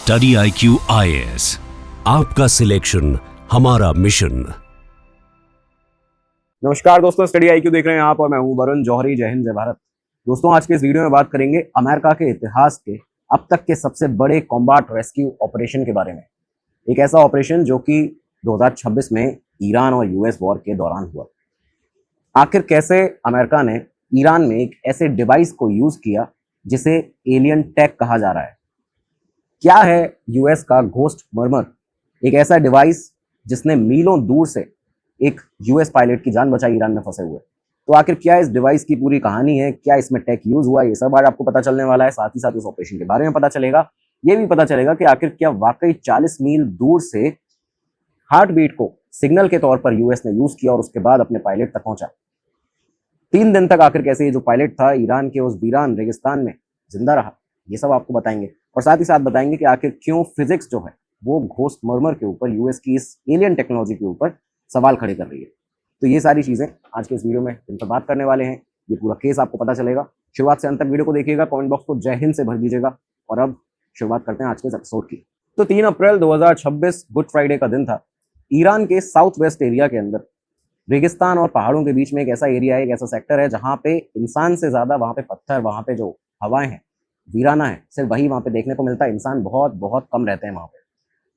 Study IQ IAS, आपका selection हमारा mission. नमस्कार दोस्तों, स्टडी IQ देख रहे हैं आप और मैं हूं वरुण जौहरी। जय हिंद, जय भारत। दोस्तों, आज के इस वीडियो में बात करेंगे अमेरिका के इतिहास के अब तक के सबसे बड़े कॉम्बैट रेस्क्यू ऑपरेशन के बारे में। एक ऐसा ऑपरेशन जो कि 2026 में ईरान और यूएस वॉर के दौरान हुआ। आखिर कैसे अमेरिका ने ईरान में एक ऐसे डिवाइस को यूज किया जिसे एलियन टेक कहा जा रहा है। क्या है यूएस का घोस्ट मर्मर, एक ऐसा डिवाइस जिसने मीलों दूर से एक यूएस पायलट की जान बचाई ईरान में फंसे हुए। तो आखिर क्या इस डिवाइस की पूरी कहानी है, क्या इसमें टेक यूज हुआ, ये सब आज आपको पता चलने वाला है। साथ ही साथ इस ऑपरेशन के बारे में पता चलेगा। ये भी पता चलेगा कि आखिर क्या वाकई 40 मील दूर से हार्ट बीट को सिग्नल के तौर पर यूएस ने यूज किया और उसके बाद अपने पायलट तक पहुंचा। 3 दिन तक आखिर कैसे ये जो पायलट था ईरान के उस वीरान रेगिस्तान में जिंदा रहा, ये सब आपको बताएंगे। और साथ ही साथ बताएंगे कि आखिर क्यों फिजिक्स जो है वो घोस्ट मर्मर के ऊपर, यूएस की इस एलियन टेक्नोलॉजी के ऊपर सवाल खड़े कर रही है। तो ये सारी चीजें आज के इस वीडियो में इन पर बात करने वाले हैं। ये पूरा केस आपको पता चलेगा। शुरुआत से अंत तक वीडियो को देखिएगा, कमेंट बॉक्स को जय हिंद से भर दीजिएगा। और अब शुरुआत करते हैं आज के इस एपिसोड की। तो 3 अप्रैल 2026 गुड फ्राइडे का दिन था। ईरान के साउथ वेस्ट एरिया के अंदर रेगिस्तान और पहाड़ों के बीच में एक ऐसा एरिया है, एक ऐसा सेक्टर है जहाँ पे इंसान से ज्यादा वहाँ पे पत्थर, वहाँ पे जो हवाएं हैं, वीराना है, सिर्फ वही वहाँ पे देखने को मिलता है। इंसान बहुत बहुत कम रहते हैं वहाँ पे।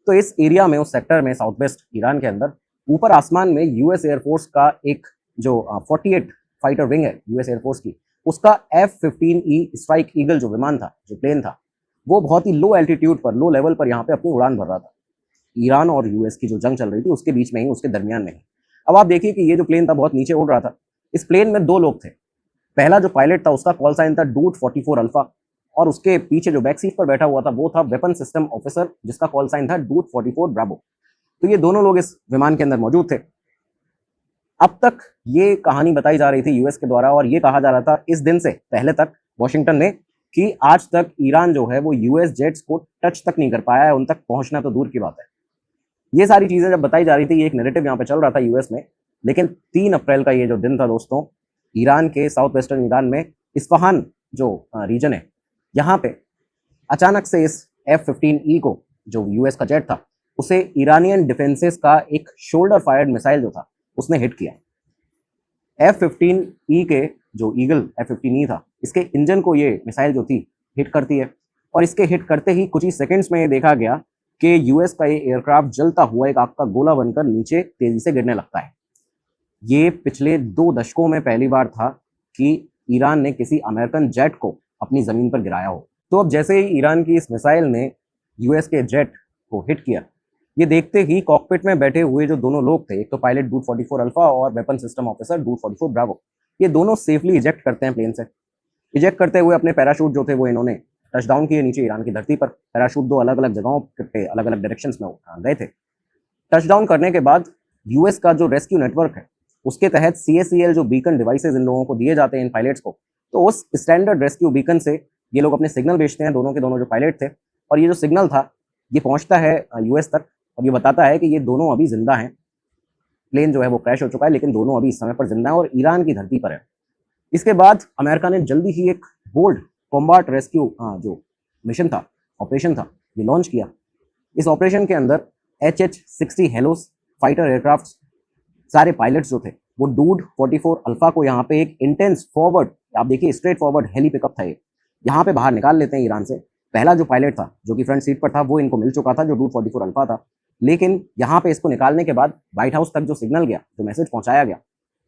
तो इस एरिया में, उस सेक्टर में, साउथ वेस्ट ईरान के अंदर ऊपर आसमान में यूएस एयरफोर्स का एक जो 48 फाइटर विंग है यूएस एयरफोर्स की, उसका F-15E स्ट्राइक ईगल जो विमान था, जो प्लेन था, वो बहुत ही लो एल्टीट्यूड पर, लो लेवल पर यहाँ पे अपनी उड़ान भर रहा था। ईरान और यूएस की जो जंग चल रही थी उसके बीच में ही, उसके दरमियान में ही। अब आप देखिए कि ये जो प्लेन था बहुत नीचे उड़ रहा था। इस प्लेन में 2 लोग थे। पहला जो पायलट था उसका कॉल साइन था डूड 44 अल्फा, और उसके पीछे जो बैक सीट पर बैठा हुआ था वो था वेपन सिस्टम ऑफिसर, जिसका कॉल साइन था डूड 44 ब्रावो। तो ये दोनों लोग इस विमान के अंदर मौजूद थे। अब तक ये कहानी बताई जा रही थी यूएस के द्वारा, और ये कहा जा रहा था इस दिन से पहले तक वॉशिंगटन में कि आज तक ईरान जो है वो यूएस जेट्स को टच तक नहीं कर पाया है, उन तक पहुंचना तो दूर की बात है। ये सारी चीजें जब बताई जा रही थी, ये एक नैरेटिव यहाँ पे चल रहा था यूएस में। लेकिन 3 अप्रैल का ये जो दिन था दोस्तों, ईरान के साउथ वेस्टर्न ईरान में इस्फहान जो रीजन है, यहाँ पे अचानक से इस F-15E को, जो यूएस का जेट था, उसे ईरानियन डिफेंसेस का एक शोल्डर फायर्ड मिसाइल जो था उसने हिट किया। F-15E के जो ईगल F-15E था, इसके इंजन को ये मिसाइल जो थी हिट करती है, और इसके हिट करते ही कुछ ही सेकंड्स में ये देखा गया कि यूएस का ये एयरक्राफ्ट जलता हुआ एक आग का गोला बनकर नीचे तेजी से गिरने लगता है। ये पिछले 2 दशकों में पहली बार था कि ईरान ने किसी अमेरिकन जेट को अपनी जमीन पर गिराया हो। तो अब जैसे ही ईरान की इस मिसाइल ने यूएस के जेट को हिट किया, ये देखते ही कॉकपिट में बैठे हुए जो दोनों लोग थे, एक तो पायलट डूड 44 अल्फा और weapon system officer dude 44 Bravo, ये दोनों सेफली इजेक्ट करते हैं प्लेन से। इजेक्ट करते हुए अपने पैराशूट जो थे वो इन्होंने टचडाउन किए नीचे ईरान की धरती पर। पैराशूट 2 अलग अलग जगहों पे, अलग अलग डायरेक्शंस में गए थे। टचडाउन करने के बाद यूएस का जो रेस्क्यू नेटवर्क है, उसके तहत CACL जो बीकन डिवाइसेज इन लोगों को दिए जाते हैं, इन पायलट्स को, तो उस स्टैंडर्ड रेस्क्यू बीकन से ये लोग अपने सिग्नल भेजते हैं, दोनों के दोनों जो पायलट थे। और ये जो सिग्नल था ये पहुंचता है यूएस तक, और ये बताता है कि ये दोनों अभी जिंदा हैं। प्लेन जो है वो क्रैश हो चुका है, लेकिन दोनों अभी इस समय पर जिंदा है और ईरान की धरती पर है। इसके बाद अमेरिका ने जल्दी ही एक बोल्ड कॉम्बैट रेस्क्यू जो मिशन था, ऑपरेशन था, ये लॉन्च किया। इस ऑपरेशन के अंदर HH-60 हेलोस फाइटर एयरक्राफ्ट, सारे पायलट्स जो थे वो डूड 44 अल्फा को यहाँ पे एक इंटेंस फॉरवर्ड, आप देखिए स्ट्रेट फॉरवर्ड हेली पिकअप था, ये यहाँ पे बाहर निकाल लेते हैं ईरान से। पहला जो पायलट था जो कि फ्रंट सीट पर था वो इनको मिल चुका था, जो डूड 44 अल्फा था। लेकिन यहाँ पे इसको निकालने के बाद व्हाइट हाउस तक जो सिग्नल गया, जो मैसेज पहुंचाया गया,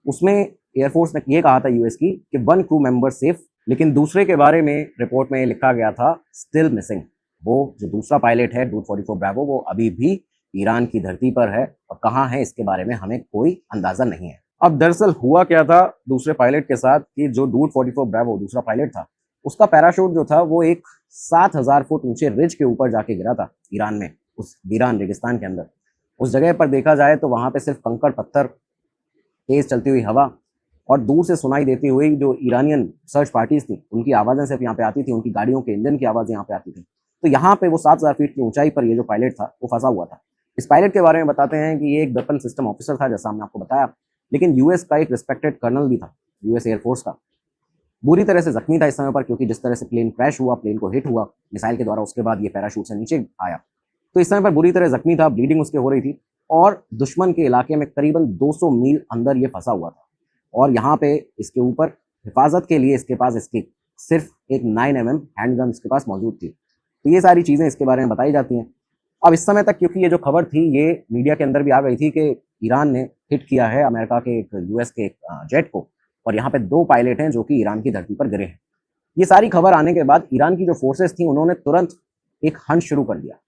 उसमें एयरफोर्स ने ये कहा था यूएस की कि 1 क्रू मेंबर सेफ, लेकिन दूसरे के बारे में रिपोर्ट में लिखा गया था स्टिल मिसिंग। वो जो दूसरा पायलट है डूड 44 ब्रावो, वो अभी भी ईरान की धरती पर है, और कहाँ है इसके बारे में हमें कोई अंदाजा नहीं है। अब दरअसल हुआ क्या था दूसरे पायलट के साथ कि जो डूड 44 ब्रावो दूसरा पायलट था, उसका पैराशूट जो था वो एक 7000 फुट ऊंचे रिज के ऊपर जाके गिरा था ईरान में, उस वीरान रेगिस्तान के अंदर। उस जगह पर देखा जाए तो वहां पे सिर्फ कंकड़ पत्थर, तेज चलती हुई हवा, और दूर से सुनाई देती हुई जो ईरानियन सर्च पार्टीज थी उनकी आवाज़ें सिर्फ यहाँ पे आती थी, उनकी गाड़ियों के इंजन की आवाज़ें यहाँ पे आती थी। तो यहाँ पे वो 7000 फीट की ऊंचाई पर ये जो पायलट था वो फंसा हुआ था। इस पायलट के बारे में बताते हैं कि ये एक वेपन सिस्टम ऑफिसर था, जैसा हमने आपको बताया, लेकिन यूएस का एक रिस्पेक्टेड कर्नल भी था, यूएस एयरफोर्स का। बुरी तरह से जख्मी था इस समय पर, क्योंकि जिस तरह से प्लेन क्रैश हुआ, प्लेन को हिट हुआ मिसाइल के द्वारा, उसके बाद ये पैराशूट से नीचे आया, तो इस समय पर बुरी तरह जख्मी था, ब्लीडिंग उसके हो रही थी और दुश्मन के इलाके में करीबन 200 मील अंदर ये फंसा हुआ था। और यहाँ पे इसके ऊपर हिफाजत के लिए इसके पास इसकी सिर्फ एक 9mm हैंडगन इसके पास मौजूद थी। तो ये सारी चीज़ें इसके बारे में बताई जाती हैं। अब इस समय तक क्योंकि ये जो खबर थी ये मीडिया के अंदर भी आ गई थी कि ईरान ने हिट किया है अमेरिका के एक यूएस के एक जेट को, और यहाँ पे 2 पायलट हैं जो कि ईरान की धरती पर गिरे हैं। ये सारी खबर आने के बाद ईरान की जो फोर्सेस थी उन्होंने तुरंत एक हंट शुरू कर दिया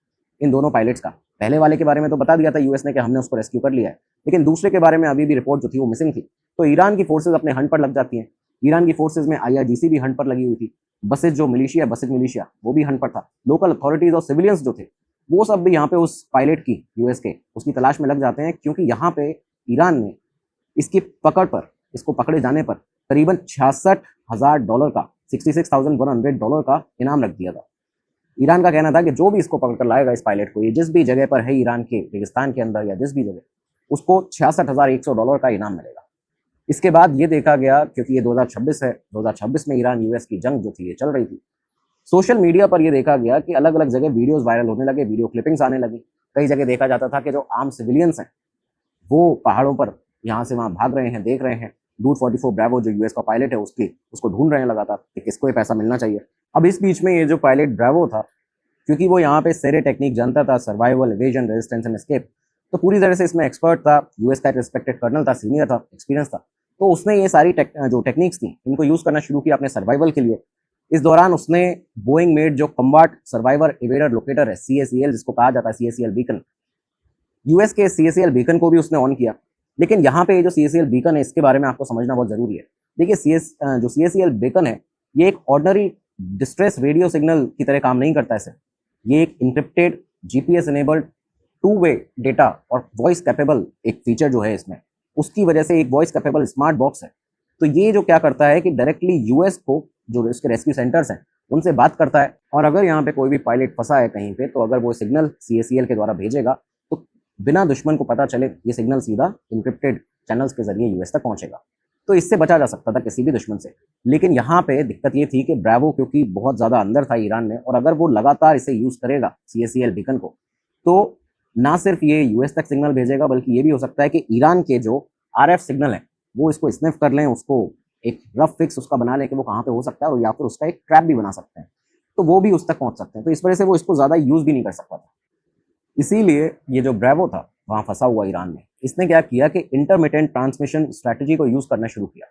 इन दोनों पायलट्स का। पहले वाले के बारे में तो बता दिया था यूएस ने कि हमने उसको रेस्क्यू कर लिया है, लेकिन दूसरे के बारे में अभी भी रिपोर्ट जो थी वो मिसिंग थी। तो ईरान की फोर्सेज अपने हंट पर लग जाती हैं। ईरान की फोर्सेज में IRGC भी हंट पर लगी हुई थी, बसेज जो मिलिशिया, बसेज मिलिशिया वो भी हंट पर था, लोकल अथॉरिटीज और सिविलियंस जो थे वो सब भी यहाँ पे उस पायलट की यूएस के उसकी तलाश में लग जाते हैं, क्योंकि यहाँ पे ईरान ने इसकी पकड़ पर, इसको पकड़े जाने पर करीबन $66,000 का, $66,100 का इनाम रख दिया था। ईरान का कहना था कि जो भी इसको पकड़ कर लाएगा इस पायलट को, ये जिस भी जगह पर है ईरान के रेगिस्तान के अंदर या जिस भी जगह, उसको $66,100 का इनाम मिलेगा। इसके बाद ये देखा गया, क्योंकि ये 2026 है, 2026 में ईरान यूएस की जंग जो थी ये चल रही थी, सोशल मीडिया पर ये देखा गया कि अलग अलग जगह वीडियोस वायरल होने लगे, वीडियो क्लिपिंग्स आने लगी। कई जगह देखा जाता था कि जो आम सिविलियंस हैं वो पहाड़ों पर यहाँ से वहाँ भाग रहे हैं, देख रहे हैं, डूड 44 ब्रावो जो यूएस का पायलट है उसको ढूंढ रहे हैं लगातार कि किसको ये पैसा मिलना चाहिए। अब इस बीच में ये जो पायलट ब्रावो था, क्योंकि वो यहाँ पे सेरे टेक्निक जानता था, survival, evasion, resistance and escape, तो पूरी तरह से इसमें एक्सपर्ट था, यूएस का एक रिस्पेक्टेड कर्नल था, सीनियर था, एक्सपीरियंस था, तो उसने ये सारी जो टेक्निक्स थी इनको यूज करना शुरू किया अपने सर्वाइवल के लिए। इस दौरान उसने बोइंग मेड जो कम्बाट सर्वाइवर एवेडर लोकेटर है, CACL जिसको कहा जाता है, CACL बीकन, यूएस के CACL बीकन को भी उसने ऑन किया। लेकिन यहाँ पे जो CACL बीकन है इसके बारे में आपको समझना बहुत जरूरी है। देखिए जो CACL बीकन है ये एक ऑर्डिनरी डिस्ट्रेस रेडियो सिग्नल की तरह काम नहीं करता है सर। ये एक encrypted GPS enabled two way data और वॉइस कैपेबल एक फीचर जो है इसमें, उसकी वजह से एक वॉइस कैपेबल स्मार्ट बॉक्स है। तो ये जो क्या करता है कि डायरेक्टली यूएस को, जो इसके रेस्क्यू सेंटर्स हैं, उनसे बात करता है, और अगर यहाँ पे कोई भी पायलट फंसा है कहीं पे, तो अगर वो सिग्नल CACL के द्वारा भेजेगा तो बिना दुश्मन को पता चले ये सिग्नल सीधा इंक्रिप्टेड चैनल्स के जरिए यूएस तक पहुंचेगा। तो इससे बचा जा सकता था किसी भी दुश्मन से। लेकिन यहाँ पे दिक्कत ये थी कि ब्रावो क्योंकि बहुत ज़्यादा अंदर था ईरान में, और अगर वो लगातार इसे यूज़ करेगा CACL बीकन को, तो ना सिर्फ ये यूएस तक सिग्नल भेजेगा, बल्कि ये भी हो सकता है कि ईरान के जो RF सिग्नल है वो इसको स्निफ कर लें, उसको एक रफ फिक्स उसका बना लें कि वो कहाँ पे हो सकता है, और या फिर उसका एक ट्रैप भी बना सकते हैं, तो वो भी उस तक पहुँच सकते हैं। तो इस वजह से वो इसको ज़्यादा यूज़ भी नहीं कर सकता था। इसीलिए ये जो ब्रावो था वहाँ फंसा हुआ ईरान में, इसने क्या किया कि इंटरमिटेंट ट्रांसमिशन स्ट्रैटेजी को यूज़ करना शुरू किया।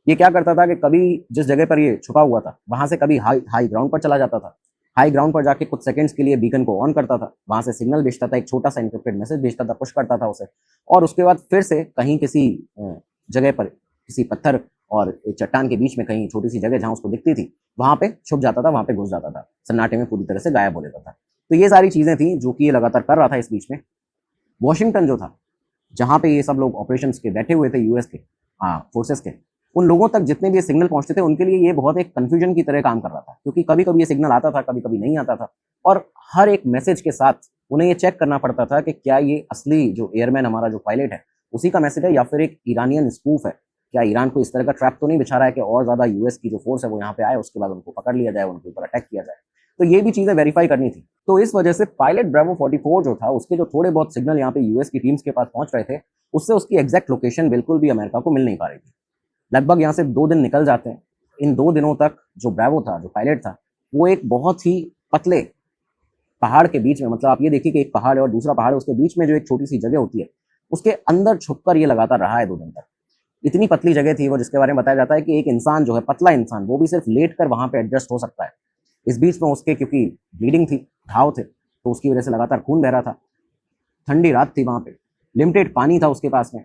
ये क्या करता था कि कभी जिस जगह पर ये छुपा हुआ था वहाँ से कभी हाई ग्राउंड पर चला जाता था, हाई ग्राउंड पर जाके कुछ सेकंड्स के लिए बीकन को ऑन करता था, वहाँ से सिग्नल भेजता था, एक छोटा सा इंक्रिप्टेड मैसेज भेजता था, पुश करता था उसे, और उसके बाद फिर से कहीं किसी जगह पर, किसी पत्थर और एक चट्टान के बीच में कहीं छोटी सी जगह जहाँ उसको दिखती थी वहाँ पे छुप जाता था, वहाँ पे घुस जाता था, सन्नाटे में पूरी तरह से गायब हो जाता था। तो ये सारी चीज़ें थी जो कि ये लगातार कर रहा था। इस बीच में वॉशिंगटन जो था, जहाँ पे ये सब लोग ऑपरेशन के बैठे हुए थे यूएस के फोर्सेस के, उन लोगों तक जितने भी ये सिग्नल पहुंचते थे उनके लिए ये बहुत एक कंफ्यूजन की तरह काम कर रहा था, क्योंकि कभी कभी ये सिग्नल आता था, कभी कभी नहीं आता था, और हर एक मैसेज के साथ उन्हें ये चेक करना पड़ता था कि क्या ये असली जो एयरमैन हमारा जो पायलट है उसी का मैसेज है या फिर एक ईरानियन स्पूफ है, क्या ईरान को इस तरह का ट्रैप तो नहीं बिछा रहा है कि और ज़्यादा यूएस की जो फोर्स है वो यहाँ पे आए, उसके बाद उनको पकड़ लिया जाए, उनके ऊपर अटैक किया जाए। तो ये भी चीज़ें वेरीफाई करनी थी। तो इस वजह से पायलट ब्रावो 44 जो था, उसके जो थोड़े बहुत सिग्नल यहाँ पे यूएस की टीम्स के पास पहुंच रहे थे, उससे उसकी एग्जैक्ट लोकेशन बिल्कुल भी अमेरिका को मिल नहीं पा रही थी। लगभग यहाँ से 2 दिन निकल जाते हैं। इन 2 दिनों तक जो ब्रावो था, जो पायलट था, वो एक बहुत ही पतले पहाड़ के बीच में, मतलब आप ये देखिए कि एक पहाड़ है और दूसरा पहाड़ है, उसके बीच में जो एक छोटी सी जगह होती है उसके अंदर छुपकर ये लगातार रहा है 2 दिन तक। इतनी पतली जगह थी वो, जिसके बारे में बताया जाता है कि एक इंसान जो है, पतला इंसान, वो भी सिर्फ लेट कर वहाँ पे एडजस्ट हो सकता है। इस बीच में उसके क्योंकि ब्लीडिंग थी, घाव थे, तो उसकी वजह से लगातार खून बह रहा था। ठंडी रात थी वहाँ पे, लिमिटेड पानी था उसके पास में,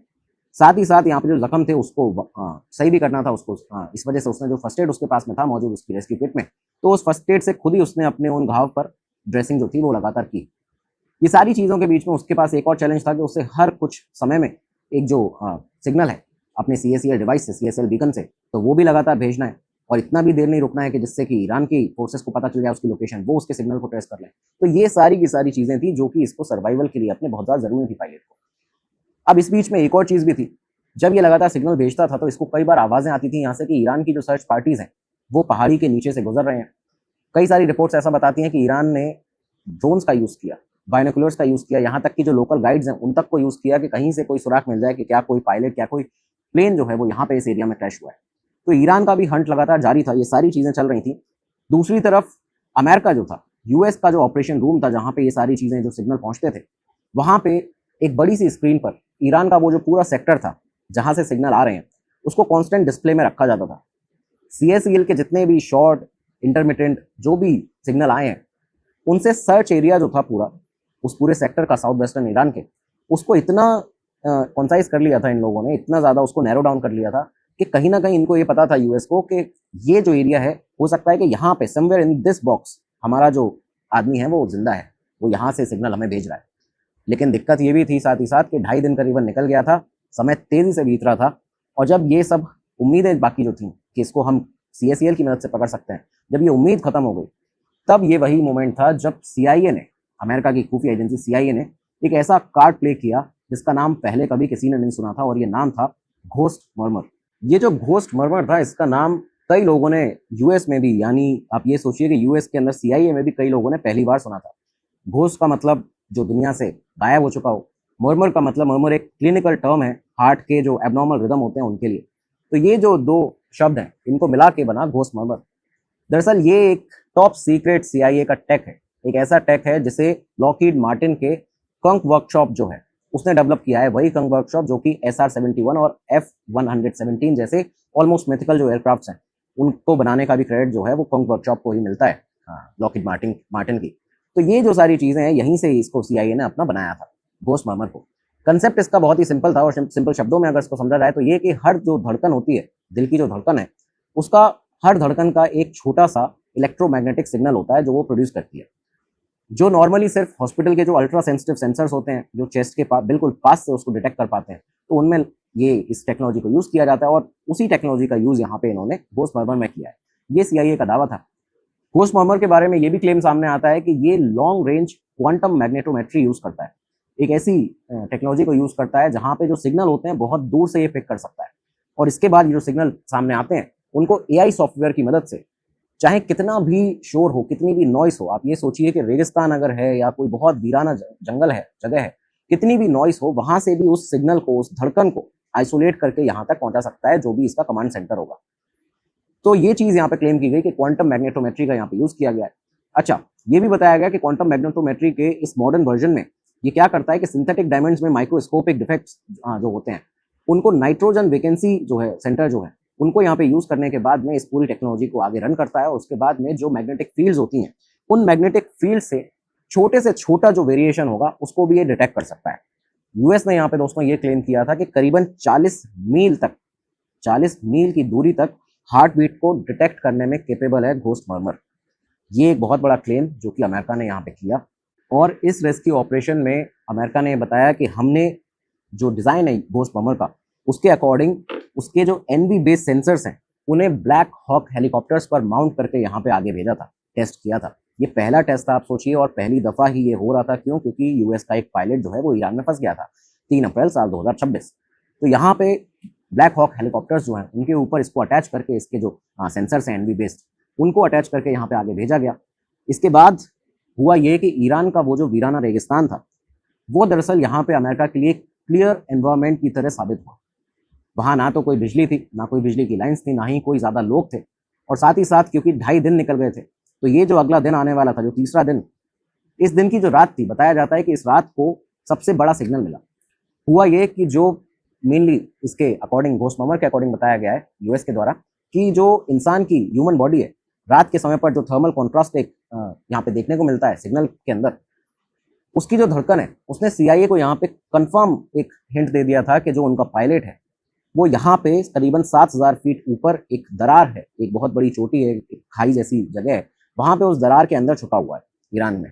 साथ ही साथ यहाँ पे जो जख्म थे उसको सही भी करना था उसको। इस वजह से उसने जो फर्स्ट एड उसके पास में था मौजूद उसकी रेस्क्यू किट में, तो उस फर्स्ट एड से खुद ही उसने अपने उन घाव पर ड्रेसिंग जो थी वो लगातार की। ये सारी चीज़ों के बीच में उसके पास एक और चैलेंज था कि उसे हर कुछ समय में एक जो सिग्नल है अपने CACL डिवाइस से, CACL बीकन से, तो वो भी लगातार भेजना है, और इतना भी देर नहीं रुकना है कि जिससे कि ईरान की फोर्सेस को पता चल जाए उसकी लोकेशन, वो उसके सिग्नल को ट्रेस कर लें। तो ये सारी की सारी चीज़ें थी जो कि इसको सर्वाइवल के लिए अपने बहुत ज़्यादा जरूरी थी पायलट को। अब इस बीच में एक और चीज़ भी थी जब ये लगातार सिग्नल भेजता था तो इसको कई बार आवाज़ें आती थी यहाँ से कि ईरान की जो सर्च पार्टीज़ हैं वो पहाड़ी के नीचे से गुजर रहे हैं। कई सारी रिपोर्ट्स ऐसा बताती हैं कि ईरान ने ड्रोन्स का यूज़ किया, बायनोकुलर्स का यूज़ किया, यहाँ तक कि जो लोकल गाइड्स हैं उन तक को यूज़ किया कि कहीं से कोई सुराग मिल जाए कि क्या कोई पायलट, क्या कोई प्लेन जो है वो यहाँ पे इस एरिया में क्रैश हुआ है। तो ईरान का भी हंट लगातार जारी था, ये सारी चीज़ें चल रही थी। दूसरी तरफ अमेरिका जो था, यूएस का जो ऑपरेशन रूम था जहाँ पे ये सारी चीज़ें जो सिग्नल पहुँचते थे, वहाँ पे एक बड़ी सी स्क्रीन पर ईरान का वो जो पूरा सेक्टर था जहाँ से सिग्नल आ रहे हैं उसको कांस्टेंट डिस्प्ले में रखा जाता था। सीएसईएल के जितने भी शॉर्ट, इंटरमिटेंट जो भी सिग्नल आए हैं उनसे सर्च एरिया जो था पूरा, उस पूरे सेक्टर का साउथ वेस्टर्न ईरान के, उसको इतना कॉन्साइज कर लिया था इन लोगों ने, इतना ज़्यादा उसको नैरो डाउन कर लिया था कि कहीं ना कहीं इनको ये पता था यूएस को कि ये जो एरिया है हो सकता है कि यहाँ पे समवेयर इन दिस बॉक्स हमारा जो आदमी है वो जिंदा है, वो यहाँ से सिग्नल हमें भेज रहा है। लेकिन दिक्कत ये भी थी साथ ही साथ कि 2.5 दिन करीबन निकल गया था, समय तेज़ी से बीत रहा था। और जब ये सब उम्मीदें बाकी जो थी कि इसको हम सीएसईएल की मदद से पकड़ सकते हैं, जब ये उम्मीद खत्म हो गई, तब ये वही मोमेंट था जब सीआईए ने, अमेरिका की खुफिया एजेंसी सीआईए ने एक ऐसा कार्ड प्ले किया जिसका नाम पहले कभी किसी ने नहीं सुना था, और ये नाम था घोस्ट मर्मर। ये जो घोस्ट मर्मर था, इसका नाम कई लोगों ने यूएस में भी, यानी आप ये सोचिए कि यूएस के अंदर सीआईए में भी कई लोगों ने पहली बार सुना था। घोस्ट का मतलब जो दुनिया से गायब हो चुका हो, मर्मर का मतलब, मर्मर एक क्लिनिकल टर्म है हार्ट के जो एबनॉर्मल रिदम होते हैं उनके लिए। तो ये जो दो शब्द हैं इनको मिला के बना घोस्ट मर्मर। दरअसल ये एक टॉप सीक्रेट सीआईए का टेक है, एक ऐसा टेक है जिसे लॉकहीड मार्टिन के कंक वर्कशॉप जो है उसने डेवलप किया है, वही कंक वर्कशॉप जो कि SR-71 और F-117 जैसे ऑलमोस्ट मिथिकल जो एयरक्राफ्ट्स हैं उनको बनाने का भी क्रेडिट जो है वो कंक वर्कशॉप को ही मिलता है, लॉकहीड मार्टिन की। तो ये जो सारी चीज़ें हैं यहीं से इसको सीआईए ने अपना बनाया था घोस्ट मर्मर को। कंसेप्ट इसका बहुत ही सिंपल था, और सिंपल शब्दों में अगर इसको समझा जाए तो ये कि हर जो धड़कन होती है, दिल की जो धड़कन है, उसका हर धड़कन का एक छोटा सा इलेक्ट्रोमैग्नेटिक सिग्नल होता है जो वो प्रोड्यूस करती है, जो नॉर्मली सिर्फ हॉस्पिटल के जो अल्ट्रा सेंसिटिव सेंसर्स होते हैं जो चेस्ट के पास बिल्कुल पास से उसको डिटेक्ट कर पाते हैं, तो उनमें ये इस टेक्नोलॉजी को यूज़ किया जाता है, और उसी टेक्नोलॉजी का यूज़ यहाँ पे इन्होंने घोस्ट मर्मर में किया है। ये सीआईए का दावा था। घोस्ट मर्मर के बारे में ये भी क्लेम सामने आता है कि ये लॉन्ग रेंज क्वांटम मैग्नेटोमेट्री यूज़ करता है, एक ऐसी टेक्नोलॉजी को यूज़ करता है जहाँ पे जो सिग्नल होते हैं बहुत दूर से ये पिक कर सकता है, और इसके बाद ये जो सिग्नल सामने आते हैं उनको एआई सॉफ्टवेयर की मदद से, चाहे कितना भी शोर हो, कितनी भी नॉइस हो, आप ये सोचिए कि रेगिस्तान अगर है या कोई बहुत वीराना जंगल है, जगह है, कितनी भी नॉइस हो, वहां से भी उस सिग्नल को, उस धड़कन को आइसोलेट करके यहाँ तक पहुंचा सकता है जो भी इसका कमांड सेंटर होगा। तो ये चीज़ यहाँ पे क्लेम की गई कि क्वांटम मैग्नेटोमेट्री का यहाँ पे यूज़ किया गया है। अच्छा, ये भी बताया गया कि क्वांटम मैग्नेटोमेट्री के इस मॉडर्न वर्जन में ये क्या करता है कि सिंथेटिक डायमंड्स में माइक्रोस्कोपिक डिफेक्ट्स जो होते हैं उनको नाइट्रोजन वैकेंसी जो है सेंटर जो है उनको यहाँ पे यूज़ करने के बाद में इस पूरी टेक्नोलॉजी को आगे रन करता है, और उसके बाद में जो मैग्नेटिक फील्ड्स होती हैं उन मैग्नेटिक फील्ड से छोटे से छोटा जो वेरिएशन होगा उसको भी ये डिटेक्ट कर सकता है। यूएस ने यहाँ पे दोस्तों ये क्लेम किया था कि करीबन 40 मील की दूरी तक हार्ट बीट को डिटेक्ट करने में केपेबल है घोस्ट मर्मर। ये एक बहुत बड़ा क्लेम जो कि अमेरिका ने यहाँ पे किया, और इस रेस्क्यू ऑपरेशन में अमेरिका ने बताया कि हमने जो डिज़ाइन है घोस्ट मर्मर का, उसके अकॉर्डिंग उसके जो एनवी बेस्ड सेंसर्स हैं उन्हें ब्लैक हॉक हेलीकॉप्टर्स पर माउंट करके यहाँ पे आगे भेजा था, टेस्ट किया था। ये पहला टेस्ट था आप सोचिए, और पहली दफ़ा ही ये हो रहा था। क्यों? क्योंकि यूएस का एक पायलट जो है वो ईरान में फंस गया था 3 अप्रैल साल 2026। तो यहाँ पे ब्लैक हॉक हेलीकॉप्टर्स जो हैं उनके ऊपर इसको अटैच करके, इसके जो सेंसर्स हैं एनवी बेस्ड, उनको अटैच करके यहाँ पे आगे भेजा गया। इसके बाद हुआ ये कि ईरान का वो जो वीराना रेगिस्तान था वो दरअसल यहाँ पे अमेरिका के लिए क्लियर एनवायरनमेंट की तरह साबित हुआ। वहाँ ना तो कोई बिजली थी, ना कोई बिजली की लाइन्स थी, ना ही कोई ज़्यादा लोग थे, और साथ ही साथ क्योंकि 2.5 दिन निकल गए थे, तो ये जो अगला दिन आने वाला था, जो तीसरा दिन, इस दिन की जो रात थी, बताया जाता है कि इस रात को सबसे बड़ा सिग्नल मिला। हुआ ये कि जो मेनली इसके अकॉर्डिंग, घोस्ट मर्मर के अकॉर्डिंग बताया गया है यूएस के द्वारा, कि जो इंसान की ह्यूमन बॉडी है, रात के समय पर जो थर्मल कॉन्ट्रास्ट एक यहाँ पे देखने को मिलता है सिग्नल के अंदर, उसकी जो धड़कन है उसने सीआईए को यहाँ पे कंफर्म एक हिंट दे दिया था कि जो उनका पायलट है वो यहाँ पे करीबन 7000 फीट ऊपर एक दरार है, एक बहुत बड़ी चोटी है, एक खाई जैसी जगह है, वहाँ पे उस दरार के अंदर छुपा हुआ है ईरान में।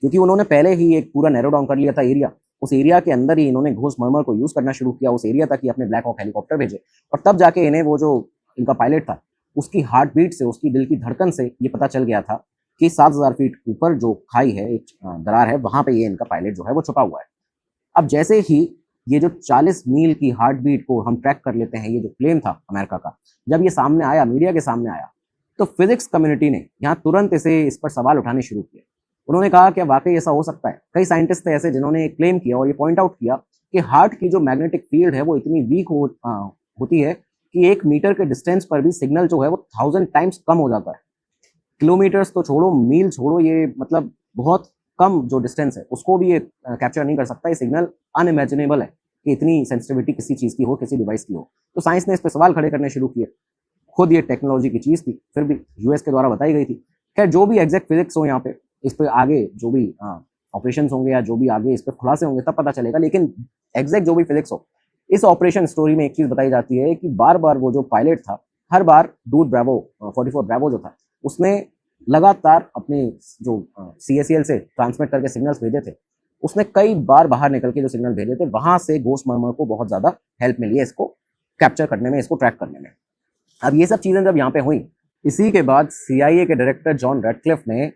क्योंकि उन्होंने पहले ही एक पूरा नैरो डाउन कर लिया था एरिया, उस एरिया के अंदर ही इन्होंने घोस्ट मर्मर को यूज़ करना शुरू किया, उस एरिया तक ही अपने ब्लैक हॉक हेलीकॉप्टर भेजे, और तब जाके इन्हें वो जो इनका पायलट था उसकी हार्ट बीट से, उसकी दिल की धड़कन से ये पता चल गया था कि 7000 फीट ऊपर जो खाई है, एक दरार है, वहाँ पे ये इनका पायलट जो है वो छुपा हुआ है। अब जैसे ही ये जो 40 मील की हार्ट बीट को हम ट्रैक कर लेते हैं, ये जो क्लेम था अमेरिका का, जब ये सामने आया, मीडिया के सामने आया, तो फिजिक्स कम्युनिटी ने यहाँ तुरंत इस पर सवाल उठाने शुरू किए। उन्होंने कहा कि वाकई ऐसा हो सकता है। कई साइंटिस्ट थे ऐसे जिन्होंने क्लेम किया और ये पॉइंट आउट किया कि हार्ट की जो मैग्नेटिक फील्ड है वो इतनी वीक होती है कि 1 मीटर के डिस्टेंस पर भी सिग्नल जो है वो 1000 टाइम्स कम हो जाता है। किलोमीटर्स तो छोड़ो, मील छोड़ो, ये मतलब बहुत कम जो डिस्टेंस है उसको भी ये कैप्चर नहीं कर सकता। ये सिग्नल अनइमेजिनेबल है कि इतनी सेंसिटिविटी किसी चीज़ की हो, किसी डिवाइस की हो। तो साइंस ने इस पर सवाल खड़े करने शुरू किए। खुद ये टेक्नोलॉजी की चीज़ थी, फिर भी यूएस के द्वारा बताई गई थी। खैर, जो भी एग्जैक्ट फिजिक्स हो यहाँ पे, इस पर आगे जो भी ऑपरेशन होंगे या जो भी आगे इस पर खुलासे होंगे तब पता चलेगा। लेकिन एग्जैक्ट जो भी फिजिक्स हो, इस ऑपरेशन स्टोरी में एक चीज़ बताई जाती है कि बार बार वो जो पायलट था, हर बार डूड ब्रावो 44 ब्रावो जो था, उसने लगातार अपने जो CACL से ट्रांसमिट करके सिग्नल्स भेजे थे, उसने कई बार बाहर निकल के जो सिग्नल भेजे थे, वहां से गोस्ट मर्मर को बहुत ज़्यादा हेल्प मिली है इसको कैप्चर करने में, इसको ट्रैक करने में। अब ये सब चीज़ें जब यहाँ पे हुई, इसी के बाद CIA के डायरेक्टर जॉन रैटक्लिफ ने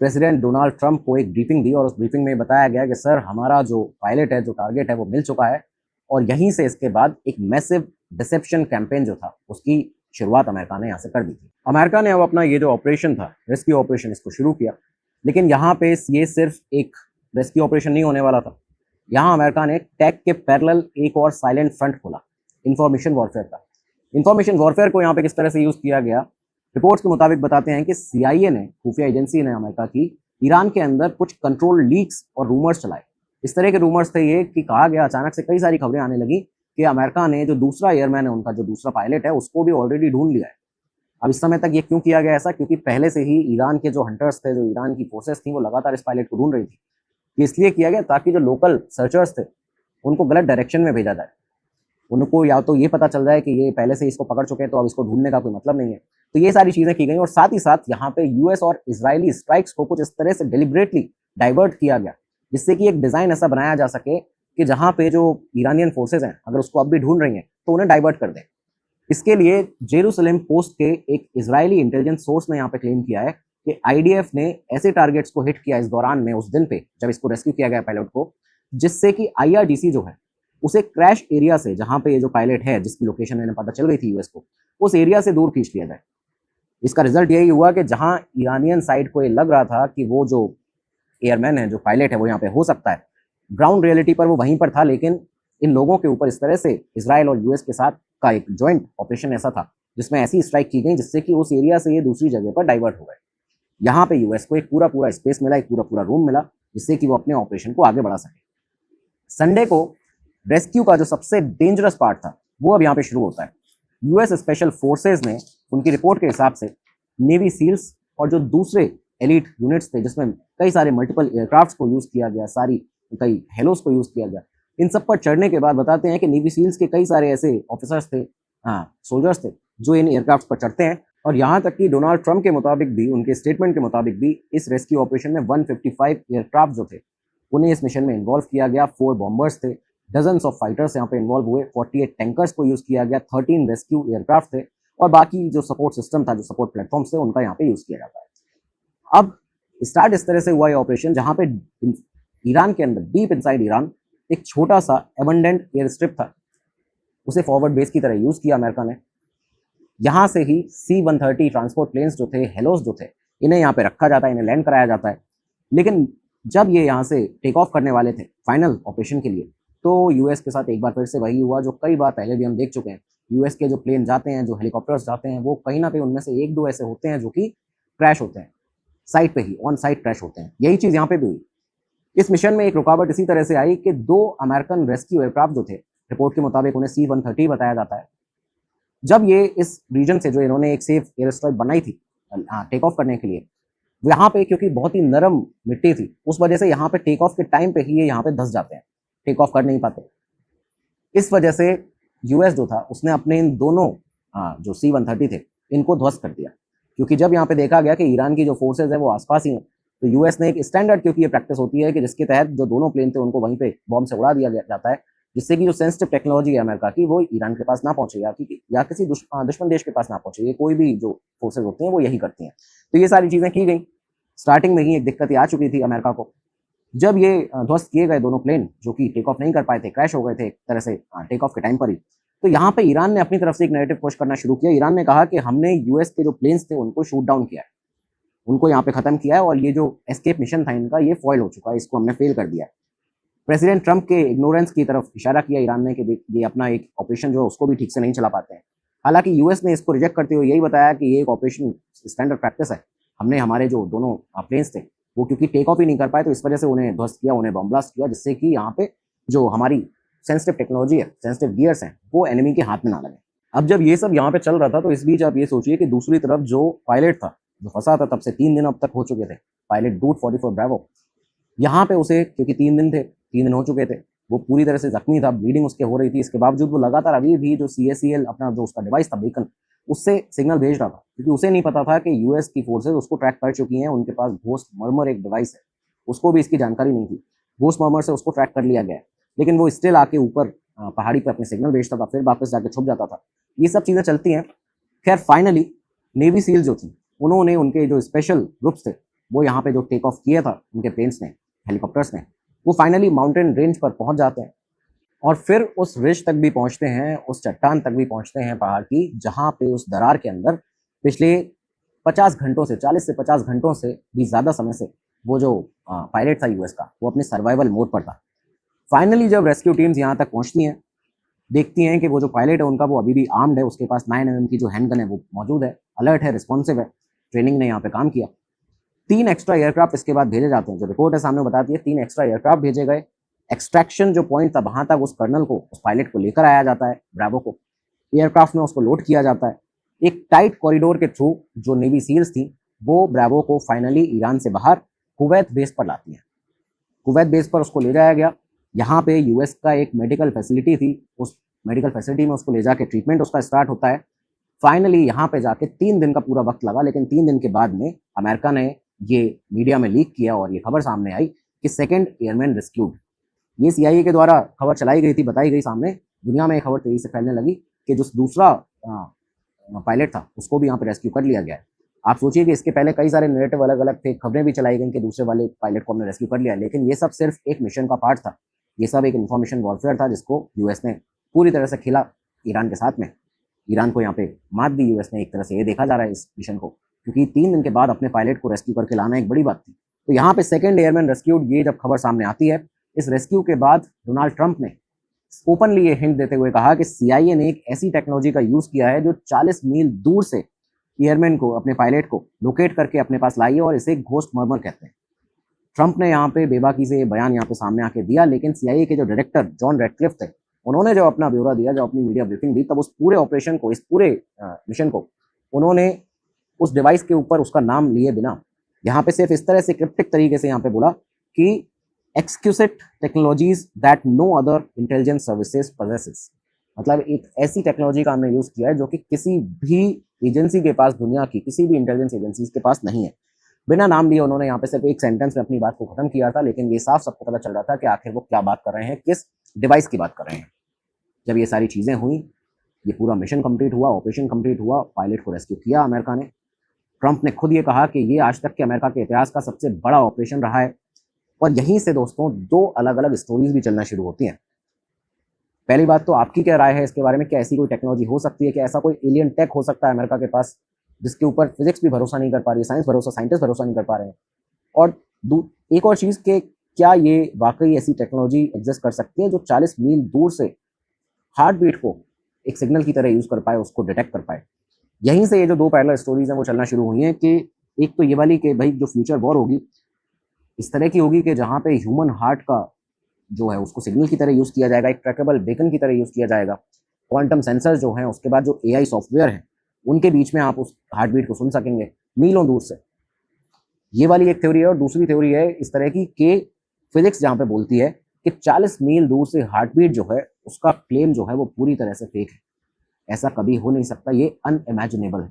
प्रेसिडेंट डोनाल्ड ट्रंप को एक ब्रीफिंग दी और उस ब्रीफिंग में बताया गया कि सर, हमारा जो पायलट है, जो टारगेट है, वो मिल चुका है। और यहीं से इसके बाद एक मैसिव डिसेप्शन कैंपेन जो था उसकी शुरुआत अमेरिका ने यहाँ से कर दी थी। अमेरिका ने अब अपना ये जो ऑपरेशन था, रेस्क्यू ऑपरेशन, इसको शुरू किया। लेकिन यहाँ पे ये सिर्फ एक रेस्क्यू ऑपरेशन नहीं होने वाला था। यहाँ अमेरिका ने टेक के पैरेलल एक और साइलेंट फ्रंट खोला, इंफॉर्मेशन वॉरफेयर का। इंफॉर्मेशन वॉरफेयर को यहाँ पे किस तरह से यूज़ किया गया, रिपोर्ट्स के मुताबिक बताते हैं कि CIA ने, खुफिया एजेंसी ने अमेरिका की, ईरान के अंदर कुछ कंट्रोल लीक्स और रूमर्स चलाए। इस तरह के रूमर्स थे ये कि कहा गया, अचानक से कई सारी खबरें आने लगी कि अमेरिका ने जो दूसरा एयरमैन है उनका, जो दूसरा पायलट है, उसको भी ऑलरेडी ढूंढ लिया है। अब इस समय तक ये क्यों किया गया ऐसा? क्योंकि पहले से ही ईरान के जो हंटर्स थे, जो ईरान की फोर्सेस थी, वो लगातार इस पायलट को ढूंढ रही थी। ये इसलिए किया गया ताकि जो लोकल सर्चर्स थे उनको गलत डायरेक्शन में भेजा जाए। उनको या तो ये पता चल जाए कि ये पहले से इसको पकड़ चुके हैं, तो अब इसको ढूंढने का कोई मतलब नहीं है। तो ये सारी चीज़ें की गई और साथ ही साथ यहाँ पे US और इजरायली स्ट्राइक्स को कुछ इस तरह से डिलिबरेटली डाइवर्ट किया गया, जिससे कि एक डिज़ाइन ऐसा बनाया जा सके कि जहाँ पे जो ईरानियन फोर्सेज हैं, अगर उसको अब भी ढूंढ रही हैं, तो उन्हें डाइवर्ट कर दें। इसके लिए जेरूसलम पोस्ट के एक इजरायली इंटेलिजेंस सोर्स ने यहाँ पे क्लेम किया है कि IDF ने ऐसे टारगेट्स को हिट किया इस दौरान में, उस दिन पे जब इसको रेस्क्यू किया गया पायलट को, जिससे कि IRGC जो है उसे क्रैश एरिया से, जहाँ पे ये जो पायलट है जिसकी लोकेशन इन्हें पता चल गई थी US को, उस एरिया से दूर खींच लिया जाए। इसका रिजल्ट यही हुआ कि जहाँ ईरानियन साइड को ये लग रहा था कि वो जो एयरमैन है, जो पायलट है, वो यहाँ पे हो सकता है, ग्राउंड रियलिटी पर वो वहीं पर था। लेकिन इन लोगों के ऊपर इस तरह से इसराइल और US के साथ का एक जॉइंट ऑपरेशन ऐसा था जिसमें ऐसी स्ट्राइक की गई जिससे कि उस एरिया से ये दूसरी जगह पर डाइवर्ट हो गए। यहाँ पे US को एक पूरा स्पेस मिला, एक पूरा रूम मिला, जिससे कि वो अपने ऑपरेशन को आगे बढ़ा सके। संडे को रेस्क्यू का जो सबसे डेंजरस पार्ट था वो अब यहाँ पे शुरू होता है। US स्पेशल फोर्सेज ने, उनकी रिपोर्ट के हिसाब से, नेवी सील्स और जो दूसरे एलिट यूनिट्स थे, जिसमें कई सारे मल्टीपल एयरक्राफ्ट्स को यूज़ किया गया, कई हेलोस को यूज़ किया गया, इन सब पर चढ़ने के बाद बताते हैं कि नेवी सील्स के कई सारे ऐसे ऑफिसर्स थे, सोल्जर्स थे, जो इन एयरक्राफ्ट पर चढ़ते हैं। और यहाँ तक कि डोनाल्ड ट्रंप के मुताबिक भी, उनके स्टेटमेंट के मुताबिक भी, इस रेस्क्यू ऑपरेशन में 155 एयरक्राफ्ट जो थे उन्हें इस मिशन में इन्वॉल्व किया गया। 4 बॉम्बर्स थे, डजन्स ऑफ फाइटर्स यहाँ पे इन्वॉल्व हुए, 48 टैंकर्स को यूज़ किया गया, 13 रेस्क्यू एयरक्राफ्ट थे और बाकी जो सपोर्ट सिस्टम था, जो सपोर्ट प्लेटफॉर्म्स थे, उनका यहाँ पे यूज़ किया जाता है। अब स्टार्ट इस तरह से हुआ ये ऑपरेशन, जहाँ पे ईरान के अंदर, डीप इनसाइड ईरान, एक छोटा सा एबंडेंट एयर स्ट्रिप था, उसे फॉरवर्ड बेस की तरह यूज़ किया अमेरिका ने। यहाँ से ही C-130 ट्रांसपोर्ट प्लेन्स जो थे, हेलोस जो थे, इन्हें यहाँ पे रखा जाता है, इन्हें लैंड कराया जाता है। लेकिन जब ये यहाँ से टेक ऑफ करने वाले थे फाइनल ऑपरेशन के लिए, तो US के साथ एक बार फिर से वही हुआ जो कई बार पहले भी हम देख चुके हैं। US के जो प्लेन जाते हैं, जो हेलीकॉप्टर्स जाते हैं, वो कहीं ना कहीं उनमें से 1-2 ऐसे होते हैं जो कि क्रैश होते हैं, साइट पे ही, ऑन साइट क्रैश होते हैं। यही चीज़ यहाँ पे भी हुई। इस मिशन में एक रुकावट इसी तरह से आई कि 2 अमेरिकन रेस्क्यू एयरक्राफ्ट जो थे, रिपोर्ट के मुताबिक उन्हें C-130 बताया जाता है, जब ये इस रीजन से, जो इन्होंने एक सेफ एयर स्ट्राइक बनाई थी टेक ऑफ करने के लिए, यहाँ पे क्योंकि बहुत ही नरम मिट्टी थी, उस वजह से यहाँ पे टेक ऑफ के टाइम पे ही ये यहाँ पे धंस जाते हैं, टेक ऑफ कर नहीं पाते। इस वजह से US जो था उसने अपने इन दोनों जो C-130 थे, इनको ध्वस्त कर दिया। क्योंकि जब यहाँ पे देखा गया कि ईरान की जो फोर्सेज है वो आसपास ही हैं, तो US ने एक स्टैंडर्ड, क्योंकि ये प्रैक्टिस होती है कि जिसके तहत जो दोनों प्लेन थे उनको वहीं पे बॉम्ब से उड़ा दिया जाता है, जिससे कि जो सेंसिटिव टेक्नोलॉजी है अमेरिका की, वो ईरान के पास ना पहुंचे या किसी दुश्मन देश के पास ना पहुंचे। ये कोई भी जो फोर्सेज होती हैं वो यही करती हैं। तो ये सारी चीज़ें की गई। स्टार्टिंग में ही एक दिक्कत आ चुकी थी अमेरिका को। जब ये ध्वस्त किए गए दोनों प्लेन जो कि टेक ऑफ नहीं कर पाए थे, क्रैश हो गए थे एक तरह से टेक ऑफ के टाइम पर ही, तो यहाँ पे ईरान ने अपनी तरफ से एक नैरेटिव पुश करना शुरू किया। ईरान ने कहा कि हमने यूएस के जो प्लेन्स थे उनको शूट डाउन किया है, उनको यहाँ पे खत्म किया है और ये जो एस्केप मिशन था इनका ये फॉइल हो चुका है, इसको हमने फेल कर दिया है। प्रेसिडेंट ट्रंप के इग्नोरेंस की तरफ इशारा किया ईरान ने कि ये अपना एक ऑपरेशन जो है उसको भी ठीक से नहीं चला पाते हैं। हालांकि यूएस ने इसको रिजेक्ट करते हुए यही बताया कि ये एक ऑपरेशन स्टैंडर्ड प्रैक्टिस है, हमने हमारे जो दोनों प्लेन्स थे वो क्योंकि टेक ऑफ ही नहीं कर पाए तो इस वजह से उन्हें ध्वस्त किया, उन्हें बम ब्लास्ट किया, जिससे कि यहाँ पे जो हमारी सेंसिटिव टेक्नोलॉजी है, सेंसिटिव गियर्स हैं, वो एनिमी के हाथ में ना लगे। अब जब ये सब यहाँ पे चल रहा था तो इस बीच आप ये सोचिए कि दूसरी तरफ जो पायलट था जो फंसा था, तब से 3 दिन अब तक हो चुके थे, पायलट डूट 44 ब्रावो, यहाँ पे उसे क्योंकि 3 दिन थे, 3 दिन हो चुके थे, वो पूरी तरह से जख्मी था, ब्लीडिंग उसके हो रही थी। इसके बावजूद वो लगातार अभी भी जो CACL अपना जो उसका डिवाइस था बीकन, उससे सिग्नल भेज रहा था, क्योंकि उसे नहीं पता था कि यूएस की फोर्सेज उसको ट्रैक कर चुकी हैं। उनके पास घोस्ट मर्मर एक डिवाइस है, उसको भी इसकी जानकारी नहीं थी। घोस्ट मर्मर से उसको ट्रैक कर लिया गया है, लेकिन वो स्टिल आके ऊपर पहाड़ी पर अपने सिग्नल भेजता था, फिर वापस जाके छुप जाता था। ये सब चीज़ें चलती हैं। खैर फाइनली नेवी सील जो थी उन्होंने, उनके जो स्पेशल ग्रुप्स थे वो यहाँ पे जो टेक ऑफ किया था उनके प्लेन्स ने, हेलीकॉप्टर्स ने, वो फाइनली माउंटेन रेंज पर पहुंच जाते हैं और फिर उस रिज तक भी पहुंचते हैं, उस चट्टान तक भी पहुंचते हैं पहाड़ की, जहां पे उस दरार के अंदर पिछले 50 घंटों से, 40 से 50 घंटों से भी ज़्यादा समय से वो जो पायलट था यूएस का, वो अपने सर्वाइवल मोड पर था। फाइनली जब रेस्क्यू टीम्स यहाँ तक पहुँचती हैं, देखती हैं कि वो जो पायलट है उनका वो अभी भी आर्म्ड है, उसके पास 9mm की जो हैंडगन है वो मौजूद है, अलर्ट है, रिस्पॉन्सिव है, ट्रेनिंग ने यहाँ पे काम किया। 3 एक्स्ट्रा एयरक्राफ्ट इसके बाद भेजे जाते हैं, जो रिपोर्ट है सामने बताती है 3 एक्स्ट्रा एयरक्राफ्ट भेजे गए। एक्सट्रैक्शन जो पॉइंट था वहां तक उस कर्नल को, उस पायलट को लेकर आया जाता है, ब्रावो को, एयरक्राफ्ट में उसको लोड किया जाता है। एक टाइट कॉरिडोर के थ्रू जो नेवी सील्स थी वो ब्रावो को फाइनली ईरान से बाहर कुवैत बेस पर लाती हैं। कुवैत बेस पर उसको ले जाया गया। यहाँ पे यूएस का एक मेडिकल फैसिलिटी थी, उस मेडिकल फैसिलिटी में उसको ले जाके ट्रीटमेंट उसका स्टार्ट होता है। फाइनली यहाँ पे जाके 3 दिन का पूरा वक्त लगा, लेकिन 3 दिन के बाद में अमेरिका ने ये मीडिया में लीक किया और ये खबर सामने आई कि 2nd एयरमैन रेस्क्यूड। ये CIA के द्वारा खबर चलाई गई थी, बताई गई सामने, दुनिया में ये खबर तेजी से फैलने लगी कि जो दूसरा पायलट था उसको भी यहाँ पे रेस्क्यू कर लिया गया है। आप सोचिए कि इसके पहले कई सारे नैरेटिव अलग अलग थे, खबरें भी चलाई गई कि दूसरे वाले पायलट को हमने रेस्क्यू कर लिया, लेकिन ये सब सिर्फ एक मिशन का पार्ट था। ये सब एक इन्फॉर्मेशन वॉरफेयर था जिसको यूएस ने पूरी तरह से खेला ईरान के साथ में। ईरान को यहाँ पे मात दी यूएस ने, एक तरह से ये देखा जा रहा है इस मिशन को, क्योंकि 3 दिन के बाद अपने पायलट को रेस्क्यू करके लाना एक बड़ी बात थी। तो यहाँ पे 2nd एयरमैन रेस्क्यूड, ये जब खबर सामने आती है, इस रेस्क्यू के बाद डोनाल्ड ट्रंप ने ओपनली ये हिंट देते हुए कहा कि CIA ने एक ऐसी टेक्नोलॉजी का यूज किया है जो 40 मील दूर से एयरमैन को, अपने पायलट को लोकेट करके अपने पास लाई है और इसे घोस्ट मर्मर कहते हैं। ट्रंप ने यहाँ पे बेबाकी से ये बयान यहाँ पे सामने आके दिया, लेकिन CIA के जो डायरेक्टर जॉन रैटक्लिफ थे, उन्होंने जो अपना ब्यौरा दिया, जो अपनी मीडिया ब्रीफिंग दी, तब उस पूरे ऑपरेशन को, इस पूरे मिशन को उन्होंने उस डिवाइस के ऊपर उसका नाम लिए बिना यहाँ पे सिर्फ इस तरह से क्रिप्टिक तरीके से यहाँ पे बोला कि exquisite technologies that no other intelligence services possesses. मतलब एक ऐसी टेक्नोलॉजी का हमने यूज किया है जो कि किसी भी एजेंसी के पास, दुनिया की किसी भी इंटेलिजेंस एजेंसीज के पास नहीं है। बिना नाम लिए उन्होंने यहाँ पे सिर्फ एक सेंटेंस में अपनी बात को खत्म किया था, लेकिन ये साफ सबको पता चल रहा था कि आखिर वो क्या बात कर रहे हैं, किस डिवाइस की बात कर रहे हैं। जब ये सारी चीज़ें हुई, ये पूरा मिशन कंप्लीट हुआ, ऑपरेशन कंप्लीट हुआ, पायलट को रेस्क्यू किया अमेरिका ने। ट्रंप ने खुद ये कहा कि ये आज तक के अमेरिका के इतिहास का सबसे बड़ा ऑपरेशन रहा है। और यहीं से दोस्तों 2 अलग अलग स्टोरीज भी चलना शुरू होती हैं। पहली बात तो आपकी क्या राय है इसके बारे में, क्या ऐसी कोई टेक्नोलॉजी हो सकती है, कि ऐसा कोई एलियन टेक हो सकता है अमेरिका के पास जिसके ऊपर फिजिक्स भी भरोसा नहीं कर पा रही है, साइंटिस्ट भरोसा नहीं कर पा रहे हैं। और एक और चीज़ कि क्या ये वाकई ऐसी टेक्नोलॉजी एग्जिस्ट कर सकती है जो 40 मील दूर से हार्ट बीट को एक सिग्नल की तरह यूज़ कर पाए, उसको डिटेक्ट कर पाए। यहीं से ये जो 2 पैरेलल स्टोरीज हैं वो चलना शुरू हुई हैं कि एक तो ये वाली कि भाई जो फ्यूचर वॉर होगी इस तरह की होगी कि जहाँ पे ह्यूमन हार्ट का जो है उसको सिग्नल की तरह यूज़ किया जाएगा, एक ट्रैकेबल बेकन की तरह यूज़ किया जाएगा, क्वांटम सेंसर जो हैं, उसके बाद जो AI सॉफ्टवेयर है उनके बीच में आप उस हार्ट बीट को सुन सकेंगे मीलों दूर से। ये वाली एक थ्योरी है। और दूसरी थ्योरी है इस तरह की कि फिजिक्स जहाँ पे बोलती है कि 40 मील दूर से हार्ट बीट जो है उसका क्लेम जो है वो पूरी तरह से फेक है, ऐसा कभी हो नहीं सकता, ये अनइमेजिनेबल है।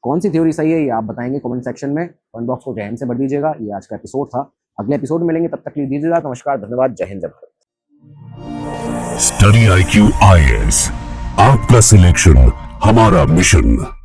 कौन सी थ्योरी सही है ये आप बताएंगे कमेंट सेक्शन में, कमेंट बॉक्स को जय हिंद से भर दीजिएगा। ये आज का एपिसोड था, अगले एपिसोड में मिलेंगे, तब तक के लिए दीजिएगा नमस्कार, धन्यवाद, जय हिंद जय भारत। स्टडी IQ IAS, आपका सिलेक्शन हमारा मिशन।